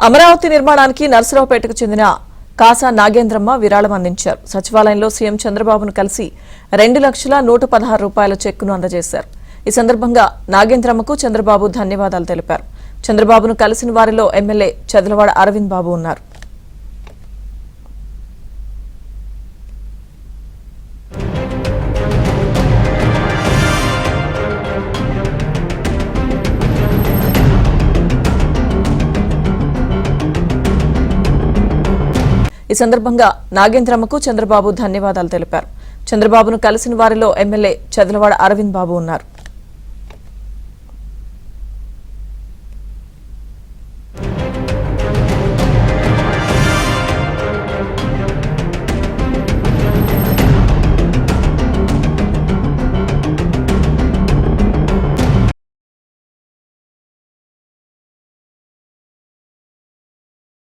అమరావతి నిర్మాణానికి నర్సరావుపేటకు చెందిన కాసా నాగేంద్రమ్మ విరాళం అందించారు. సచివాలయంలో సీఎం చంద్రబాబును కలిసి 2,116 రూపాయల చెక్కును అందజేశారు. ఈ సందర్భంగా నాగేంద్రమ్మకు చంద్రబాబు ధన్యవాదాలు తెలిపారు. చంద్రబాబును కలిసిన వారిలో ఎమ్మెల్యే చదలవాడ అరవింద్ బాబు ఉన్నారు. ఈ సందర్భంగా నాగేంద్రమ్మకు చంద్రబాబు ధన్యవాదాలు తెలిపారు. చంద్రబాబును కలిసిన వారిలో ఎమ్మెల్యే చదలవాడ అరవింద్ బాబు ఉన్నారు.